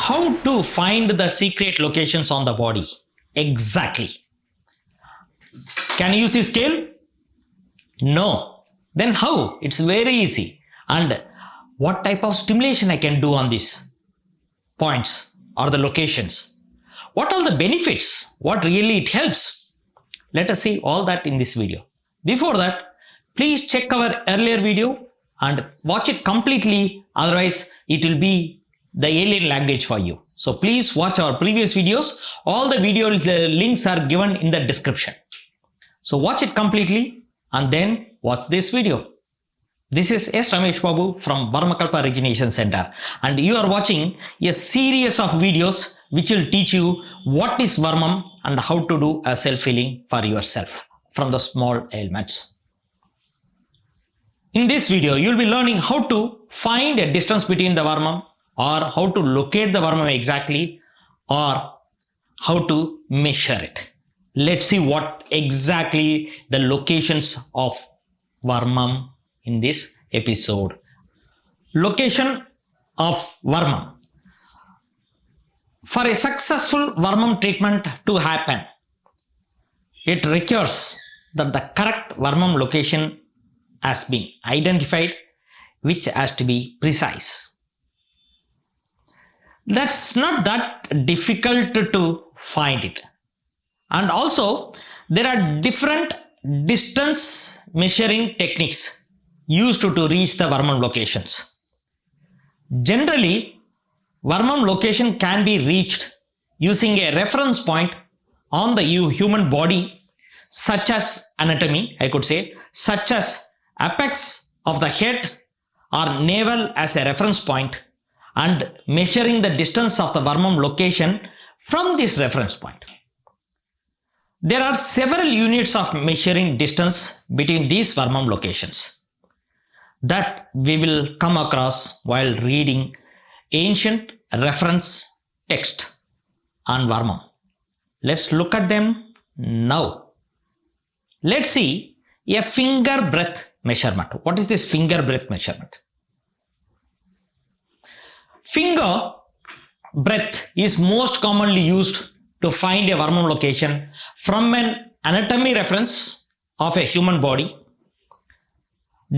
How to find the secret locations on the body? Exactly. Can you use this scale? No. Then how? It's very easy. And what type of stimulation I can do on these points or the locations? What are the benefits? What really it helps? Let us see all that in this video. Before that, please check our earlier video and watch it completely. Otherwise, it will be the alien language for you. So please watch our previous videos. All the video links are given in the description. So watch it completely and then watch this video. This is Ramesh Babu from Varmakalpa Rejuvenation Center, and you are watching a series of videos which will teach you what is Varmam and how to do a self-healing for yourself from the small ailments. In this video, you will be learning how to find a distance between the Varmam, or how to locate the Varmam exactly, or how to measure it. Let's see what exactly the locations of Varmam in this episode. Location of Varmam. For a successful Varmam treatment to happen, it requires that the correct Varmam location has been identified, which has to be precise. That's not that difficult to find it. And also, there are different distance measuring techniques used to reach the Varmam locations. Generally, Varmam location can be reached using a reference point on the human body, such as anatomy, I could say, such as apex of the head or navel as a reference point, and measuring the distance of the Varmam location from this reference point. There are several units of measuring distance between these Varmam locations that we will come across while reading ancient reference text on Varmam. Let's look at them now. Let's see a finger breadth measurement. What is this finger breadth measurement? Finger breadth is most commonly used to find a Varmam location from an anatomy reference of a human body.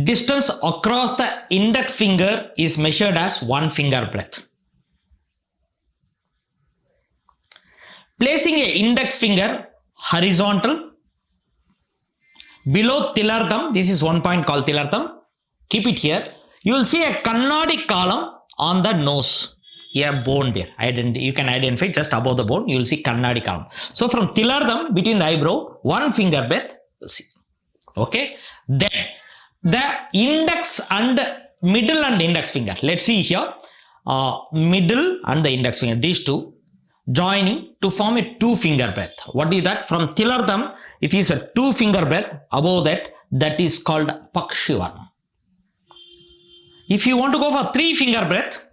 Distance across the index finger is measured as 1 finger breadth. Placing an index finger horizontal below tiller thumb, this is one point called tiller thumb, keep it here, you will see a Kannadi column on the nose. A bone there. You can identify just above the bone. You will see Kannadi column. So from tiller thumb between the eyebrow, 1 finger breadth. You'll see. Okay. Then the index and middle and index finger. Let's see here. Middle and the index finger. These two joining to form a 2 finger breadth. What is that? From tiller thumb, it is a 2 finger breadth. Above that is called Pakshi Varmam. If you want to go for 3 finger breadth,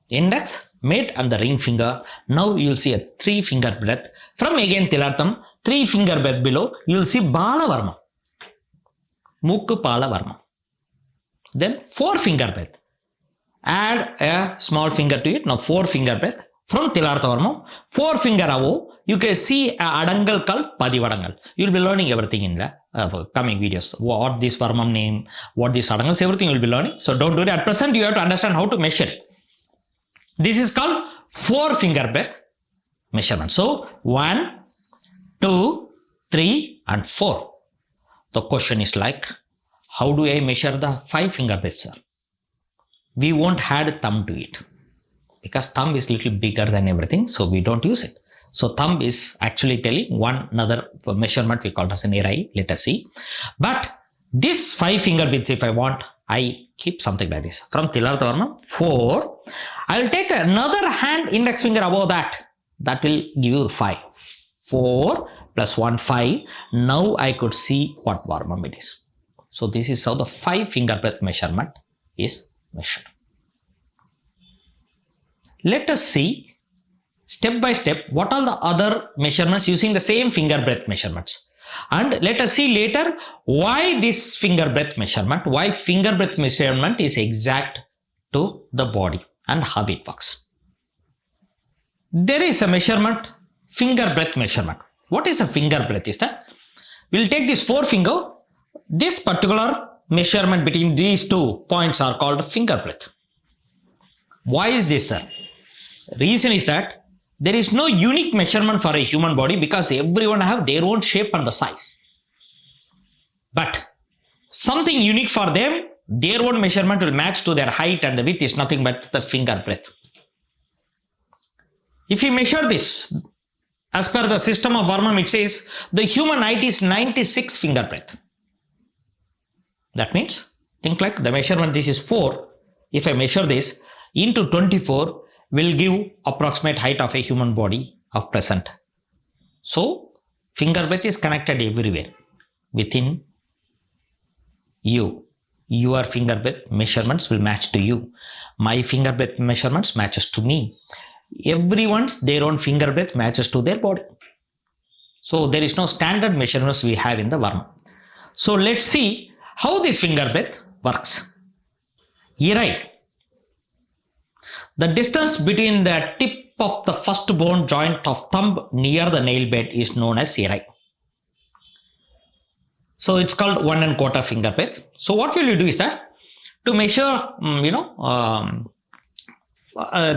index, mid and the ring finger. Now you will see a 3 finger breadth. From again tiller thumb, 3 finger breadth below, you will see Bala Varmam. Mukku Pala Varmam. Then 4 finger breadth. Add a small finger to it. Now 4 finger breadth. From Tilartha Varmam, 4 finger above, you can see a adangal called Padivadangal. You will be learning everything in the coming videos. What this Varmam name, what this adangals, everything you will be learning. So don't do it. At present, you have to understand how to measure it. This is called 4 finger breadth measurement. So 1, 2, 3 and 4. The question is like, how do I measure the 5 finger breadth, sir? We won't add thumb to it because thumb is little bigger than everything. So we don't use it. So thumb is actually telling one another measurement we call it as an array. Let us see. But this 5 finger breadth, if I want, I keep something like this. From Tilartha Varmam, 4. I will take another hand index finger above that. That will give you 5. 4 plus 1, 5. Now I could see what Varmam it is. So this is how the 5 finger breadth measurement is measured. Let us see step by step what are the other measurements using the same finger breadth measurements. And let us see later why this finger breadth measurement, why finger breadth measurement is exact to the body and how it works. there is a measurement, finger breadth measurement. What is a finger breadth? Is that we'll take this forefinger. This particular measurement between these 2 points are called finger breadth. Why is this, sir? Reason is that there is no unique measurement for a human body because everyone have their own shape and the size. But something unique for them, their own measurement will match to their height, and the width is nothing but the finger breadth. If you measure this, as per the system of Varmam, it says the human height is 96 finger breadth. That means, think like the measurement, this is 4. If I measure this into 24, will give approximate height of a human body of present. So, finger breadth is connected everywhere within you. Your finger breadth measurements will match to you. My finger breadth measurements matches to me. Everyone's their own finger breadth matches to their body. So there is no standard measurements we have in the Varmam. So let's see how this finger breadth works. Irai. The distance between the tip of the first bone joint of thumb near the nail bed is known as irai. So it's called 1 1/4 finger breadth. So what will you do is that to measure,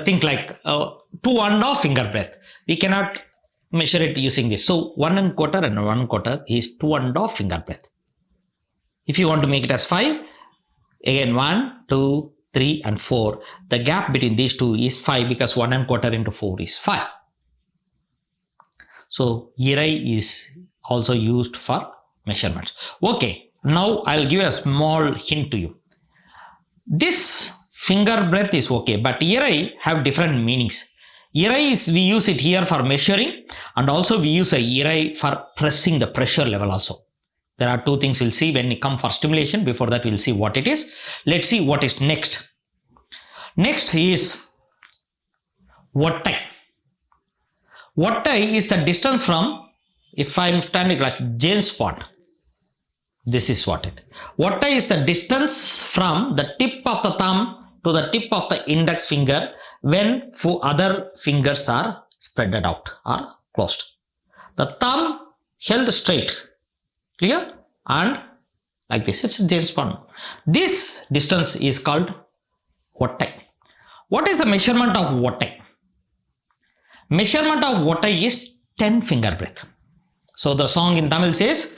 think like 2 1/2 finger breadth. We cannot measure it using this. So 1 1/4 and 1 1/4 is 2 1/2 finger breadth. If you want to make it as 5, again 1, 2, 3 and 4. The gap between these two is 5 because 1 1/4 into 4 is 5. So irai is also used for measurements. Okay, now I'll give a small hint to you. This finger breadth is okay, but irai have different meanings. Irai is, we use it here for measuring, and also we use a irai for pressing the pressure level also. There are 2 things we'll see when we come for stimulation. Before that, we'll see what it is. Let's see what is next. Next is Vattai. Vattai is the distance from, if I'm standing like James Bond, this is what it. Vattai is the distance from the tip of the thumb to the tip of the index finger when 4 other fingers are spreaded out or closed. The thumb held straight, clear, and like this, it's James Bond. This distance is called Vattai. What is the measurement of Vattai? Measurement of Vattai is 10 finger breadth. So the song in Tamil says,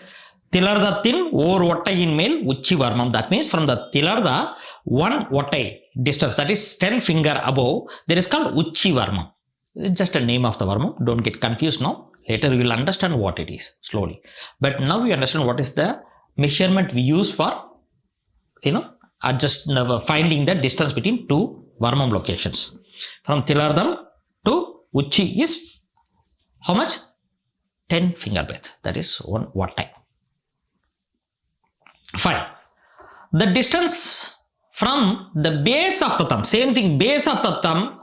Tilarda thin or Vattai in male Uchi Varmam. That means from the Tilarda, 1 Vattai distance, that is 10 finger above, there is called Uchi Varmam. It's just a name of the Varmam. Don't get confused now. Later you will understand what it is slowly. But now you understand what is the measurement we use for, finding the distance between 2 Varmam locations. From Tilardam to Uchi is how much? 10 finger breadth. That is 1 Vattai. Fine. The distance from the base of the thumb, same thing, base of the thumb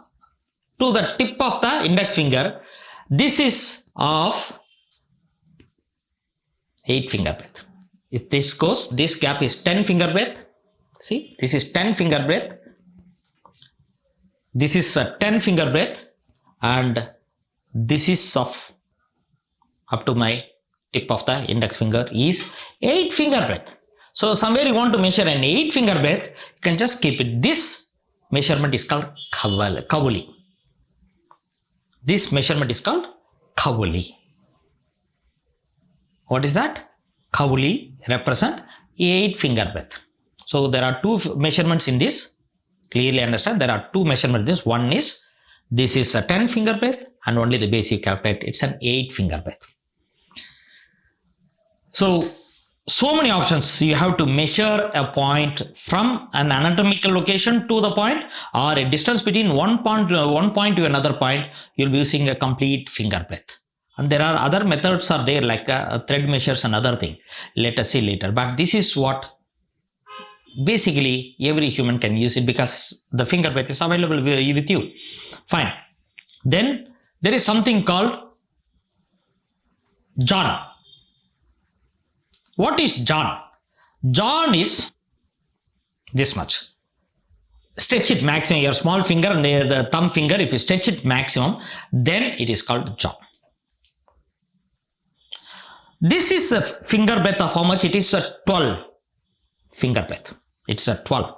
to the tip of the index finger, this is of 8 finger breadth. If this goes, this gap is 10 finger breadth. See, this is 10 finger breadth. This is a 10 finger breadth, and this is of up to my tip of the index finger is 8 finger breadth. So somewhere you want to measure an 8 finger breadth, you can just keep it. This measurement is called kavuli. This measurement is called kavuli. What is that? Kavuli represent 8 finger breadth. So there are 2 measurements in this. Clearly understand there are 2 measurements. This one is, this is a 10 finger breadth, and only the base you calculate, it's an 8 finger breadth. So many options. You have to measure a point from an anatomical location to the point, or a distance between one point to another point. You'll be using a complete finger breadth. And there are other methods are there, like thread measures and other thing. Let us see later. But this is what basically every human can use it, because the finger breadth is available with you. Fine. Then there is something called John. What is John? John is this much. stretch it maximum, your small finger and the thumb finger, if you stretch it maximum, then it is called jaw. This is a finger breadth of how much? It is a 12 finger breadth. It's a 12.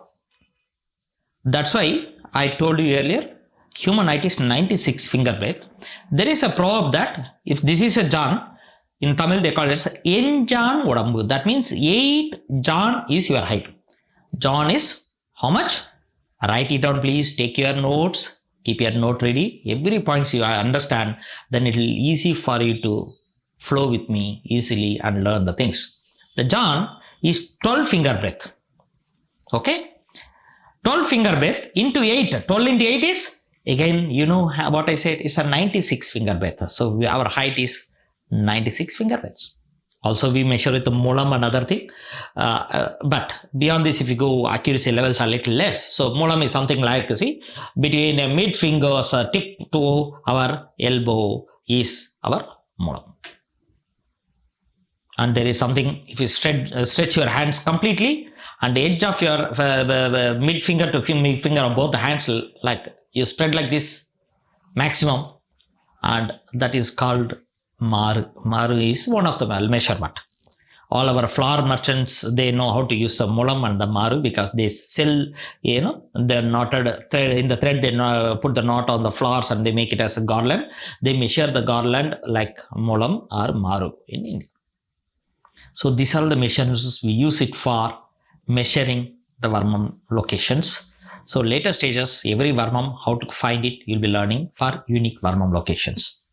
That's why I told you earlier, human height is 96 finger breadth. There is a proverb that if this is a Jan, in Tamil they call it as Enjan Odambu. That means 8 Jan is your height. Jan is how much? Write it down, please. Take your notes. Keep your note ready. Every point you understand, then it will be easy for you to flow with me easily and learn the things. The Jan is 12 finger breadth. Okay? 12 finger breadth into 8. 12 into 8 is, again, you know what I said, it's a 96 finger breadth. So our height is 96 finger breadths. Also, we measure with the molam and other thing. But beyond this, if you go, accuracy levels are a little less. So molam is something like, see, between a mid fingers tip to our elbow is our molam. And there is something, if you stretch your hands completely, and the edge of your mid finger to finger on both the hands, like you spread like this maximum, and that is called Maru. Maru is one of the measurement. All our flower merchants, they know how to use the molam and the maru because they sell, the knotted thread. In the thread, they put the knot on the flowers and they make it as a garland. They measure the garland like molam or maru in India. So these are the measurements we use it for measuring the Varmam locations. So later stages, every Varmam, how to find it, you'll be learning for unique Varmam locations.